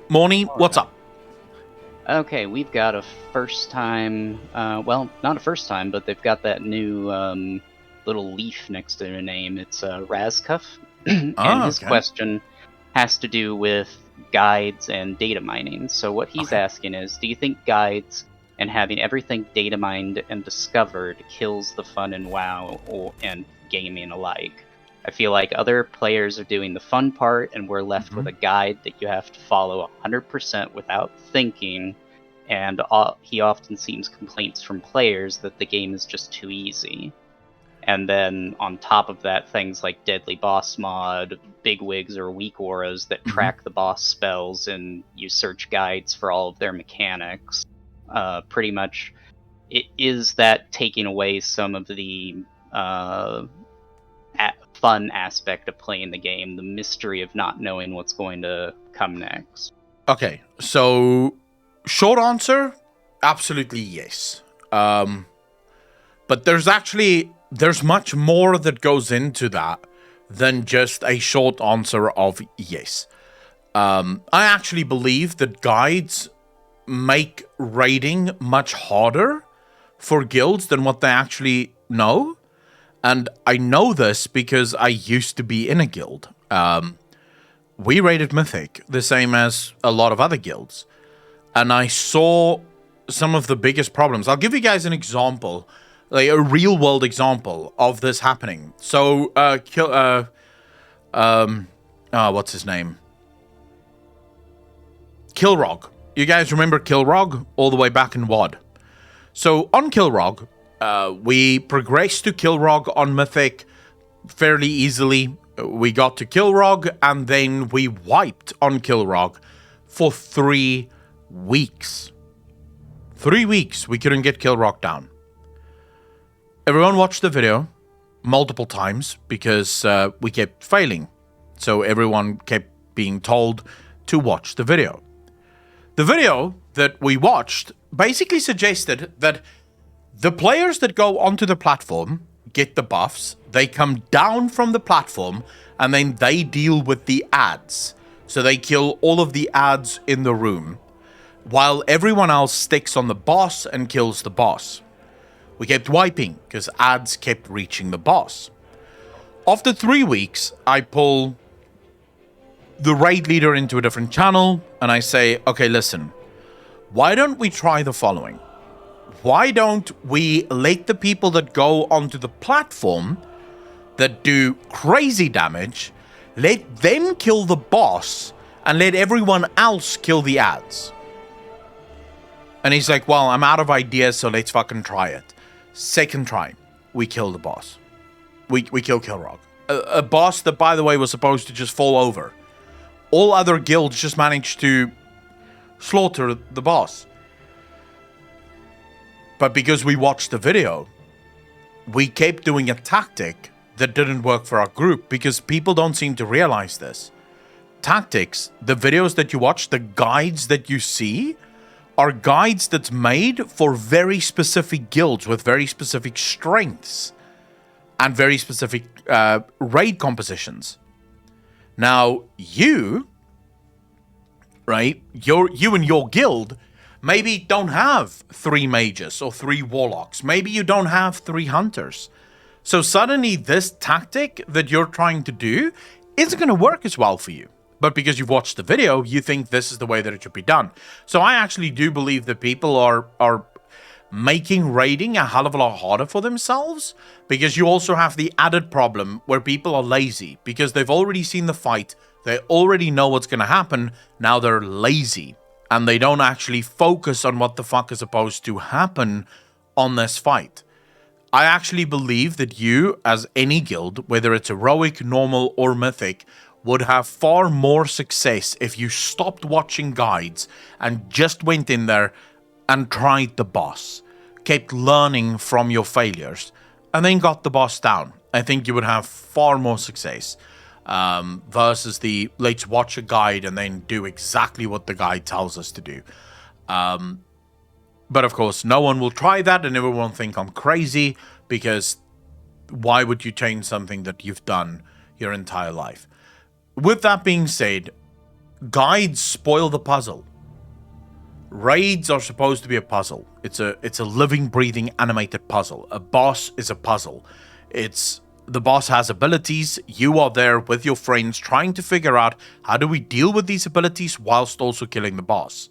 Morny, what's up? Okay, we've got a first time, well, not a first time, but they've got that new little leaf next to their name. It's Razcuff, and his Okay. question has to do with guides and data mining. So what he's Okay. asking is, do you think guides and having everything data mined and discovered kills the fun in WoW and gaming alike? I feel like other players are doing the fun part, and we're left with a guide that you have to follow 100% without thinking. And he often sees complaints from players that the game is just too easy. And then on top of that, things like Deadly Boss Mod, Big Wigs or Weak Auras that track the boss spells, and you search guides for all of their mechanics. Pretty much, it is that taking away some of the fun aspect of playing the game, the mystery of not knowing what's going to come next. Okay, so short answer, absolutely yes. But there's much more that goes into that than just a short answer of yes. I actually believe that guides make raiding much harder for guilds than what they actually know. And I know this because I used to be in a guild. We raided Mythic, the same as a lot of other guilds. And I saw some of the biggest problems. I'll give you guys an example, like a real world example of this happening. So, what's his name? Kilrog. You guys remember Kilrog all the way back in WoD? So on Kilrog, we progressed to Kilrog on Mythic fairly easily. We got to Kilrog, and then we wiped on Kilrog for 3 weeks. 3 weeks we couldn't get Kilrog down. Everyone watched the video multiple times because we kept failing. So everyone kept being told to watch the video. The video that we watched basically suggested that the players that go onto the platform get the buffs, they come down from the platform, and then they deal with the ads. So they kill all of the ads in the room, while everyone else sticks on the boss and kills the boss. We kept wiping because ads kept reaching the boss. After 3 weeks, I pull the raid leader into a different channel, and I say, okay, listen, why don't we try the following? Why don't we let the people that go onto the platform that do crazy damage, let them kill the boss and let everyone else kill the ads? And he's like, well, I'm out of ideas, so let's fucking try it. Second try, we kill the boss. We kill Kilrog. A boss that, by the way, was supposed to just fall over. All other guilds just managed to slaughter the boss. But because we watched the video, we kept doing a tactic that didn't work for our group, because people don't seem to realize this. Tactics, the videos that you watch, the guides that you see, are guides that's made for very specific guilds with very specific strengths and very specific raid compositions. Now, you and your guild maybe don't have 3 mages or 3 warlocks. Maybe you don't have 3 hunters. So suddenly this tactic that you're trying to do isn't going to work as well for you. But because you've watched the video, you think this is the way that it should be done. So I actually do believe that people are making raiding a hell of a lot harder for themselves, because you also have the added problem where people are lazy because they've already seen the fight, they already know what's going to happen, now they're lazy and they don't actually focus on what the fuck is supposed to happen on this fight. I actually believe that you, as any guild, whether it's heroic, normal, or mythic, would have far more success if you stopped watching guides and just went in there and tried the boss, kept learning from your failures, and then got the boss down. I think you would have far more success versus the let's watch a guide and then do exactly what the guide tells us to do. But of course, no one will try that, and everyone will think I'm crazy, because why would you change something that you've done your entire life? With that being said, guides spoil the puzzle. Raids are supposed to be a puzzle. It's a living, breathing, animated puzzle. A boss is a puzzle. The boss has abilities. You are there with your friends trying to figure out how do we deal with these abilities whilst also killing the boss.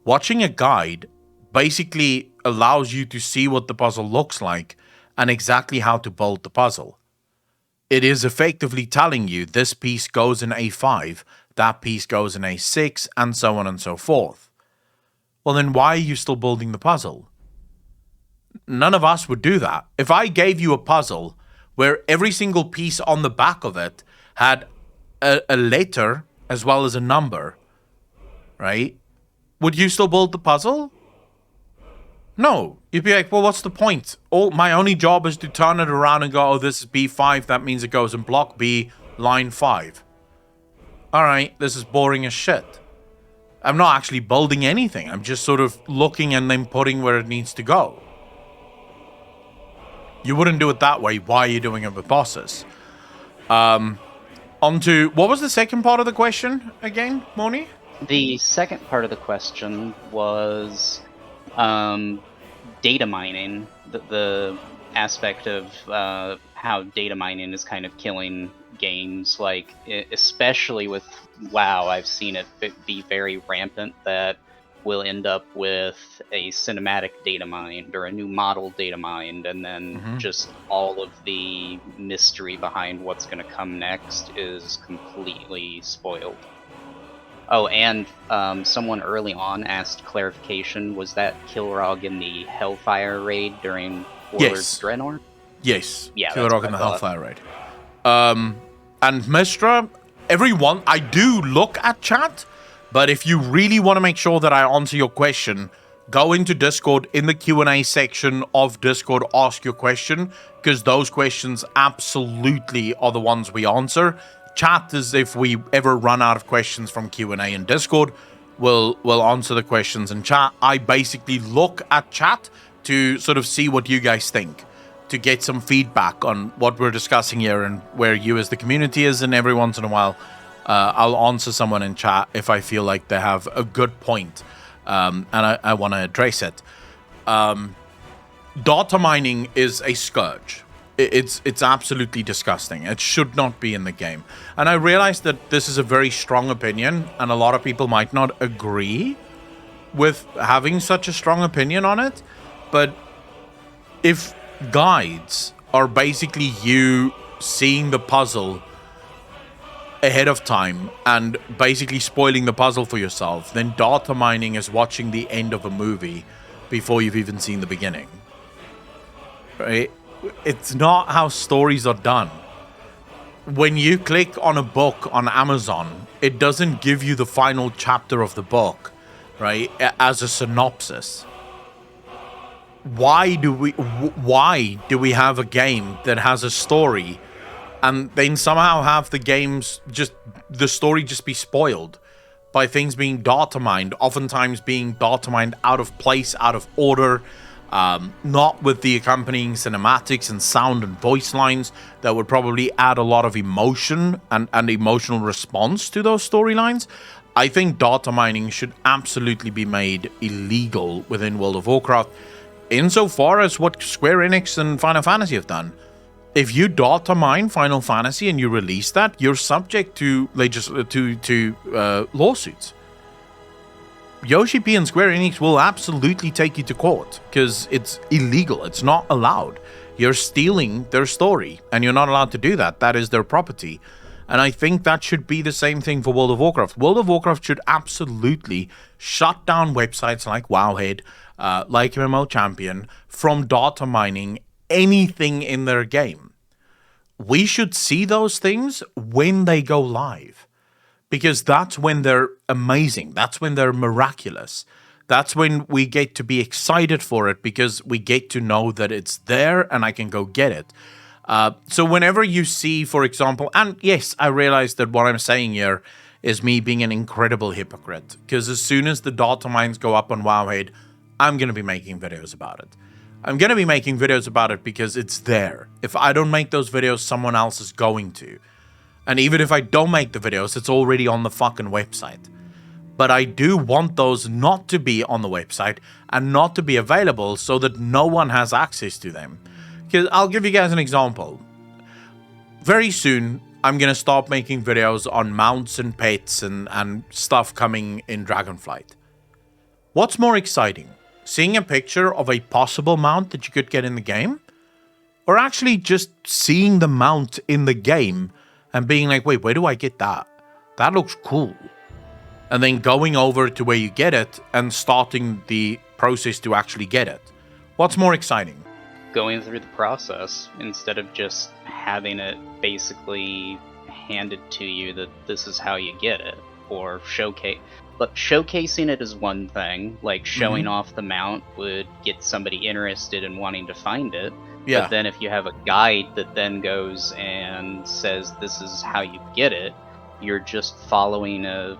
Watching a guide basically allows you to see what the puzzle looks like and exactly how to build the puzzle. It is effectively telling you this piece goes in A5, that piece goes in A6, and so on and so forth. Well, then why are you still building the puzzle? None of us would do that. If I gave you a puzzle where every single piece on the back of it had a letter as well as a number, right? Would you still build the puzzle? No. You'd be like, well, what's the point? My only job is to turn it around and go, oh, this is B5. That means it goes in block B, line 5. All right, this is boring as shit. I'm not actually building anything. I'm just sort of looking and then putting where it needs to go. You wouldn't do it that way. Why are you doing it with bosses? Onto, what was the second part of the question again, Moni? The second part of the question was data mining, the aspect of how data mining is kind of killing games, like especially with WoW. I've seen it be very rampant that we'll end up with a cinematic data mined or a new model data mined, and then just all of the mystery behind what's going to come next is completely spoiled. Oh, and someone early on asked clarification. Was that Kilrog in the Hellfire raid during Warlord's Draenor? Yes. Yeah, Kilrog in the Hellfire raid. And Mistra, everyone, I do look at chat, but if you really want to make sure that I answer your question, go into Discord in the Q&A section of Discord, ask your question, because those questions absolutely are the ones we answer. Chat is if we ever run out of questions from Q&A in Discord, we'll answer the questions in chat. I basically look at chat to sort of see what you guys think, to get some feedback on what we're discussing here and where you as the community is, and every once in a while I'll answer someone in chat if I feel like they have a good point and I want to address it. Data mining is a scourge. It's absolutely disgusting. It should not be in the game. And I realize that this is a very strong opinion, and a lot of people might not agree with having such a strong opinion on it. But if guides are basically you seeing the puzzle ahead of time and basically spoiling the puzzle for yourself, then data mining is watching the end of a movie before you've even seen the beginning. Right? It's not how stories are done. When you click on a book on Amazon, it doesn't give you the final chapter of the book, right, as a synopsis. Why do we have a game that has a story and then somehow have the story just be spoiled by things being data mined, oftentimes being data mined out of place, out of order, not with the accompanying cinematics and sound and voice lines that would probably add a lot of emotion and emotional response to those storylines. I think data mining should absolutely be made illegal within World of Warcraft, insofar as what Square Enix and Final Fantasy have done. If you data mine Final Fantasy and you release that, you're subject to lawsuits. Yoshi P and Square Enix will absolutely take you to court because it's illegal. It's not allowed. You're stealing their story and you're not allowed to do that. That is their property. And I think that should be the same thing for World of Warcraft. World of Warcraft should absolutely shut down websites like Wowhead, like MMO Champion, from data mining anything in their game. We should see those things when they go live, because that's when they're amazing. That's when they're miraculous. That's when we get to be excited for it because we get to know that it's there and I can go get it. So whenever you see, for example, and yes, I realize that what I'm saying here is me being an incredible hypocrite, because as soon as the data mines go up on Wowhead, I'm going to be making videos about it. I'm going to be making videos about it because it's there. If I don't make those videos, someone else is going to. And even if I don't make the videos, it's already on the fucking website. But I do want those not to be on the website and not to be available so that no one has access to them. Because I'll give you guys an example. Very soon, I'm going to start making videos on mounts and pets and stuff coming in Dragonflight. What's more exciting? Seeing a picture of a possible mount that you could get in the game? Or actually just seeing the mount in the game and being like, wait, where do I get that? That looks cool. And then going over to where you get it and starting the process to actually get it. What's more exciting? Going through the process instead of just having it basically handed to you that this is how you get it, or showcase. But showcasing it is one thing, like showing off the mount would get somebody interested in wanting to find it. Yeah. But then if you have a guide that then goes and says this is how you get it, you're just following a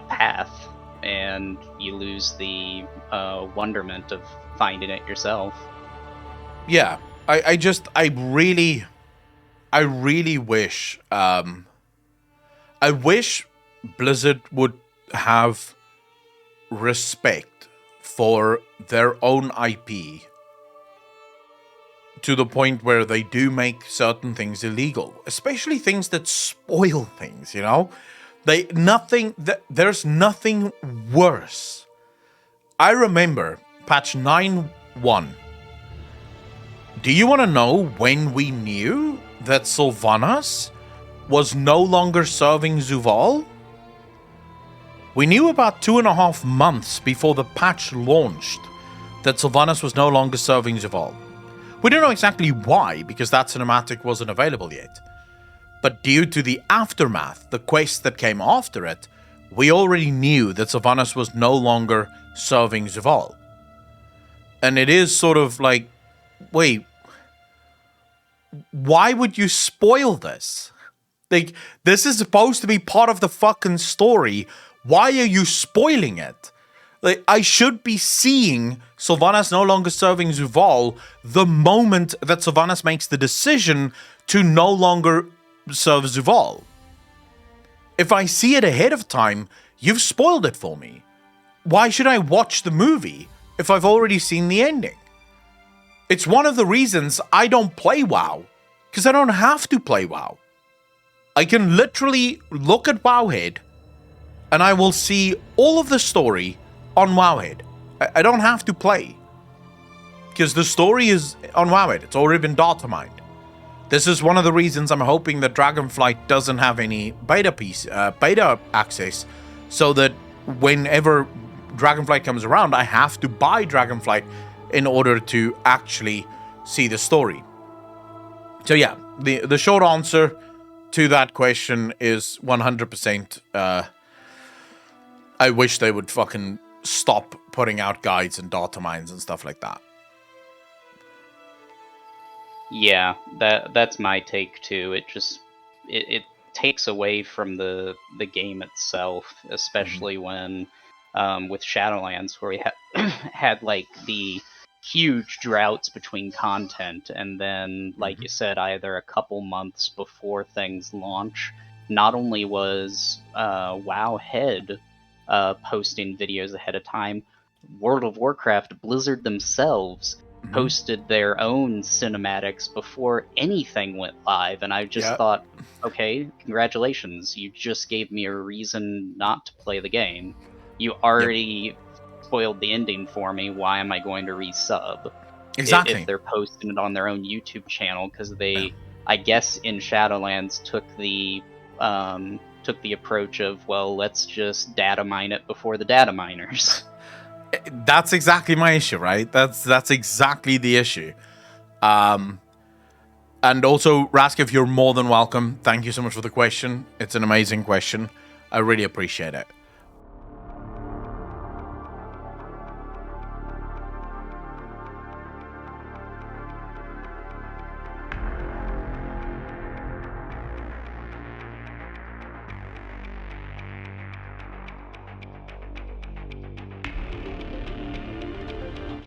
path, and you lose the wonderment of finding it yourself. Yeah, I really wish I wish Blizzard would have respect for their own IP to the point where they do make certain things illegal, especially things that spoil things, you know? There's nothing worse. I remember patch 9.1. Do you want to know when we knew that Sylvanas was no longer serving Zuval? We knew about 2.5 months before the patch launched that Sylvanas was no longer serving Zuval. We don't know exactly why, because that cinematic wasn't available yet. But due to the aftermath, the quest that came after it, we already knew that Sylvanas was no longer serving Zuval. And it is sort of like, wait, why would you spoil this? Like, this is supposed to be part of the fucking story. Why are you spoiling it? Like, I should be seeing Sylvanas no longer serving Zuval the moment that Sylvanas makes the decision to no longer serve Zuval. If I see it ahead of time, you've spoiled it for me. Why should I watch the movie if I've already seen the ending? It's one of the reasons I don't play WoW, because I don't have to play WoW. I can literally look at Wowhead and I will see all of the story on Wowhead. I don't have to play, because the story is on Wowhead. It's already been data mined. This is one of the reasons I'm hoping that Dragonflight doesn't have any beta access, so that whenever Dragonflight comes around, I have to buy Dragonflight in order to actually see the story. So yeah, the short answer to that question is 100%. I wish they would fucking stop putting out guides and data mines and stuff like that. Yeah, that's my take too. It takes away from the game itself, especially when with Shadowlands, where we had like the huge droughts between content, and then, like you said, either a couple months before things launch, not only was Wowhead posting videos ahead of time, World of Warcraft, Blizzard themselves posted their own cinematics before anything went live, and I just thought, okay, congratulations, you just gave me a reason not to play the game. You already spoiled the ending for me. Why am I going to resub? Exactly. If they're posting it on their own YouTube channel, because they, I guess, in Shadowlands took the approach of, well, let's just data mine it before the data miners. That's exactly my issue, right? That's exactly the issue. And also, Rask, if you're more than welcome, thank you so much for the question. It's an amazing question. I really appreciate it.